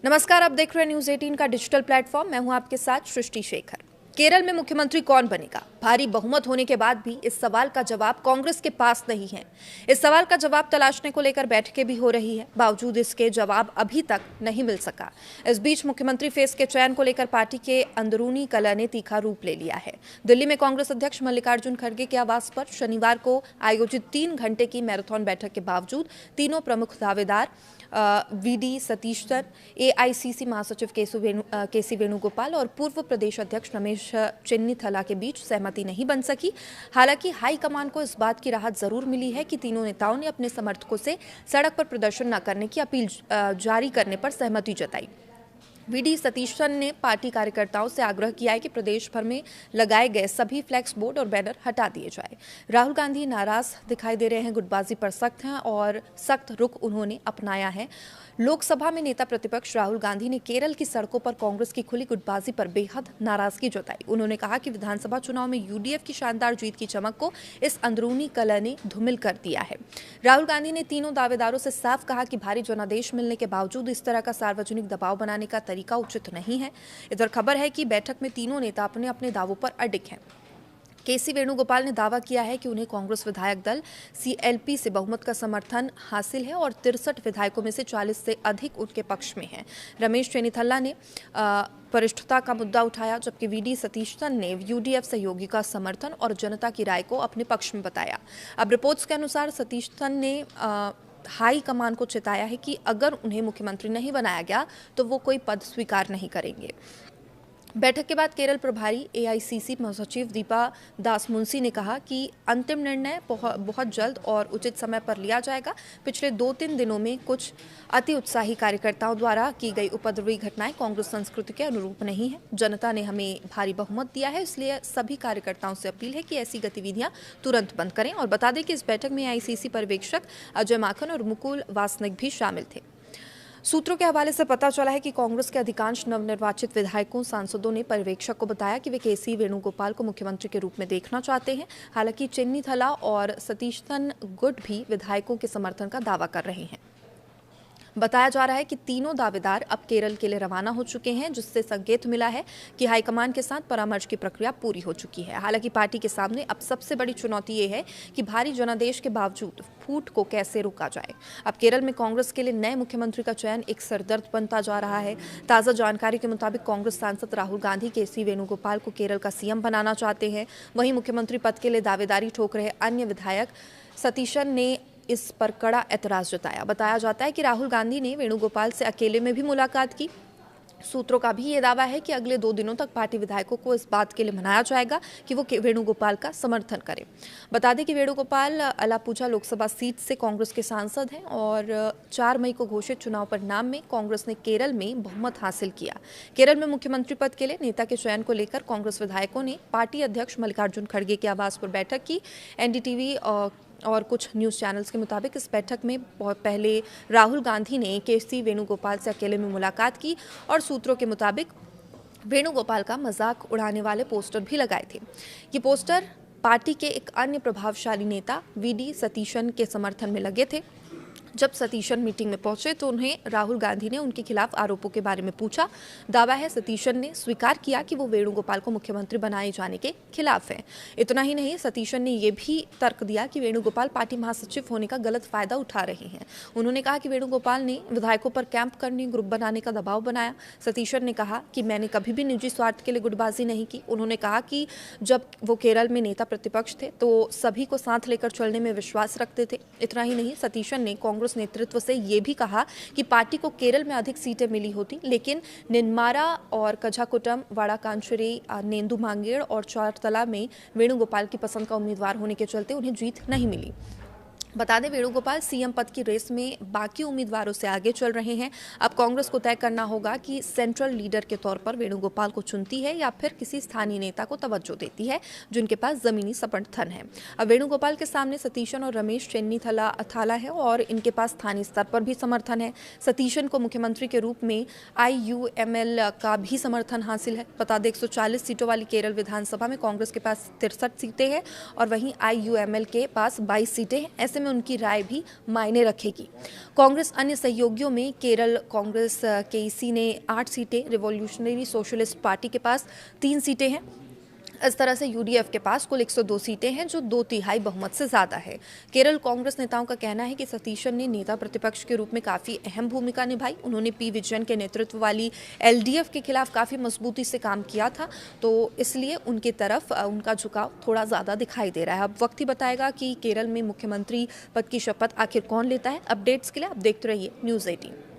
नमस्कार, आप देख रहे हैं न्यूज 18 का डिजिटल प्लेटफॉर्म। मैं हूं आपके साथ सृष्टि शेखर। केरल में मुख्यमंत्री कौन बनेगा? भारी बहुमत होने के बाद भी इस सवाल का जवाब कांग्रेस के पास नहीं है। इस सवाल का जवाब तलाशने को लेकर बैठकें भी हो रही है, बावजूद इसके जवाब अभी तक नहीं मिल सका। इस बीच मुख्यमंत्री फेस के चयन को लेकर पार्टी के अंदरूनी कलह ने तीखा रूप ले लिया है। दिल्ली में कांग्रेस अध्यक्ष मल्लिकार्जुन खड़गे के आवास पर शनिवार को आयोजित 3 घंटे की मैराथन बैठक के बावजूद तीनों प्रमुख दावेदार वीडी सतीशन, एआईसीसी महासचिव केसी वेणुगोपाल और पूर्व प्रदेश अध्यक्ष रमेश चेन्नीथला के बीच सहमति नहीं बन सकी। हालांकि हाईकमान को इस बात की राहत जरूर मिली है कि तीनों नेताओं ने अपने समर्थकों से सड़क पर प्रदर्शन न करने की अपील जारी करने पर सहमति जताई। वीडी सतीशन ने पार्टी कार्यकर्ताओं से आग्रह किया है कि प्रदेश भर में लगाए गए सभी फ्लैक्स बोर्ड और बैनर हटा दिए जाए। राहुल गांधी नाराज दिखाई दे रहे हैं, गुटबाजी पर सख्त हैं और सख्त रुख उन्होंने अपनाया है। लोकसभा में नेता प्रतिपक्ष राहुल गांधी ने केरल की सड़कों पर कांग्रेस की खुली गुटबाजी पर बेहद नाराजगी जताई। उन्होंने कहा कि विधानसभा चुनाव में यूडीएफ की शानदार जीत की चमक को इस अंदरूनी कलह ने धूमिल कर दिया है। राहुल गांधी ने तीनों दावेदारों से साफ कहा कि भारी जनादेश मिलने के बावजूद इस तरह का सार्वजनिक दबाव बनाने का तरीका उचित नहीं है। इधर खबर है कि बैठक में तीनों नेता अपने अपने दावों पर अडिग हैं। केसी वेणुगोपाल ने दावा किया है कि उन्हें कांग्रेस विधायक दल सीएलपी से बहुमत का समर्थन हासिल है और 63 विधायकों में से 40 से अधिक उनके पक्ष में हैं। रमेश चेन्नीथला ने वरिष्ठता का मुद्दा उठाया, जबकि वीडी सतीशन ने यूडीएफ सहयोगी का समर्थन और जनता की राय को अपने पक्ष में बताया। अब रिपोर्ट्स के अनुसार सतीशन ने हाई कमान को चेताया है कि अगर उन्हें मुख्यमंत्री नहीं बनाया गया तो वो कोई पद स्वीकार नहीं करेंगे। बैठक के बाद केरल प्रभारी एआईसीसी महासचिव दीपा दासमुंसी ने कहा कि अंतिम निर्णय बहुत जल्द और उचित समय पर लिया जाएगा। पिछले 2-3 दिनों में कुछ अति उत्साही कार्यकर्ताओं द्वारा की गई उपद्रवी घटनाएं कांग्रेस संस्कृति के अनुरूप नहीं है। जनता ने हमें भारी बहुमत दिया है, इसलिए सभी कार्यकर्ताओं से अपील है कि ऐसी गतिविधियां तुरंत बंद करें। और बता दें कि इस बैठक में एआईसीसी पर्यवेक्षक अजय माखन और मुकुल वासनिक भी शामिल थे। सूत्रों के हवाले से पता चला है कि कांग्रेस के अधिकांश नवनिर्वाचित विधायकों सांसदों ने पर्यवेक्षक को बताया कि वे केसी वेणुगोपाल को मुख्यमंत्री के रूप में देखना चाहते हैं। हालांकि चेन्नीथला और सतीशन गुट भी विधायकों के समर्थन का दावा कर रहे हैं। बताया जा रहा है कि तीनों दावेदार अब केरल के लिए रवाना हो चुके हैं, जिससे संकेत मिला है कि हाईकमान के साथ परामर्श की प्रक्रिया पूरी हो चुकी है। हालांकि पार्टी के सामने अब सबसे बड़ी चुनौती ये है कि भारी जनादेश के बावजूद फूट को कैसे रोका जाए। अब केरल में कांग्रेस के लिए नए मुख्यमंत्री का चयन एक सरदर्द बनता जा रहा है। ताज़ा जानकारी के मुताबिक कांग्रेस सांसद राहुल गांधी केसी वेणुगोपाल को केरल का सीएम बनाना चाहते हैं। वहीं मुख्यमंत्री पद के लिए दावेदारी ठोक रहे अन्य विधायक सतीशन ने इस पर कड़ा ऐतराज जताया। बताया जाता है कि राहुल गांधी ने वेणुगोपाल से अकेले में भी मुलाकात की। सूत्रों का भी ये दावा है कि अगले 2 दिनों तक पार्टी विधायकों को इस बात के लिए मनाया जाएगा कि वो वेणुगोपाल का समर्थन करें। बता दें कि वेणुगोपाल अलापुझा लोकसभा सीट से कांग्रेस के सांसद हैं और 4 मई को घोषित चुनाव परिणाम में कांग्रेस ने केरल में बहुमत हासिल किया। केरल में मुख्यमंत्री पद के लिए नेता के चयन को लेकर कांग्रेस विधायकों ने पार्टी अध्यक्ष मल्लिकार्जुन खड़गे के आवास पर बैठक की। एनडीटीवी और कुछ न्यूज़ चैनल्स के मुताबिक इस बैठक में पहले राहुल गांधी ने केसी वेणुगोपाल से अकेले में मुलाकात की और सूत्रों के मुताबिक वेणुगोपाल का मजाक उड़ाने वाले पोस्टर भी लगाए थे। ये पोस्टर पार्टी के एक अन्य प्रभावशाली नेता वीडी सतीशन के समर्थन में लगे थे। जब सतीशन मीटिंग में पहुंचे तो उन्हें राहुल गांधी ने उनके खिलाफ आरोपों के बारे में पूछा। दावा है सतीशन ने स्वीकार किया कि वो वेणुगोपाल को मुख्यमंत्री बनाए जाने के खिलाफ है। इतना ही नहीं, सतीशन ने यह भी तर्क दिया कि वेणुगोपाल पार्टी महासचिव होने का गलत फायदा उठा रहे हैं। उन्होंने कहा कि वेणुगोपाल ने विधायकों पर कैंप करने, ग्रुप बनाने का दबाव बनाया। सतीशन ने कहा कि मैंने कभी भी निजी स्वार्थ के लिए गुटबाजी नहीं की। उन्होंने कहा कि जब वो केरल में नेता प्रतिपक्ष थे तो सभी को साथ लेकर चलने में विश्वास रखते थे। इतना ही नहीं, सतीशन ने कांग्रेस नेतृत्व से ये भी कहा कि पार्टी को केरल में अधिक सीटें मिली होती, लेकिन निन्मारा और कझाकुटम, वाड़ाकांचेरी, नेंदू मांगेड़ और चारतला में वेणुगोपाल की पसंद का उम्मीदवार होने के चलते उन्हें जीत नहीं मिली। बता दें, वेणुगोपाल सीएम पद की रेस में बाकी उम्मीदवारों से आगे चल रहे हैं। अब कांग्रेस को तय करना होगा कि सेंट्रल लीडर के तौर पर वेणुगोपाल को चुनती है या फिर किसी स्थानीय नेता को तवज्जो देती है जिनके पास जमीनी समर्थन है। अब वेणुगोपाल के सामने सतीशन और रमेश चेन्नीथला है और इनके पास स्थानीय स्तर पर भी समर्थन है। सतीशन को मुख्यमंत्री के रूप में आईयूएमएल का भी समर्थन हासिल है। बता दें, 140 सीटों वाली केरल विधानसभा में कांग्रेस के पास 63 सीटें हैं और वहीं आईयूएमएल के पास 22 सीटें हैं। ऐसे में उनकी राय भी मायने रखेगी। कांग्रेस अन्य सहयोगियों में केरल कांग्रेस केसी ने 8 सीटें, रिवॉल्यूशनरी सोशलिस्ट पार्टी के पास 3 सीटें हैं। इस तरह से यूडीएफ के पास कुल 102 सीटें हैं, जो 2/3 बहुमत से ज्यादा है। केरल कांग्रेस नेताओं का कहना है कि सतीशन ने नेता प्रतिपक्ष के रूप में काफी अहम भूमिका निभाई। उन्होंने पी विजयन के नेतृत्व वाली एलडीएफ के खिलाफ काफी मजबूती से काम किया था, तो इसलिए उनकी तरफ उनका झुकाव थोड़ा ज्यादा दिखाई दे रहा है। अब वक्त ही बताएगा कि केरल में मुख्यमंत्री पद की शपथ आखिर कौन लेता है। अपडेट्स के लिए आप देखते रहिए News 18।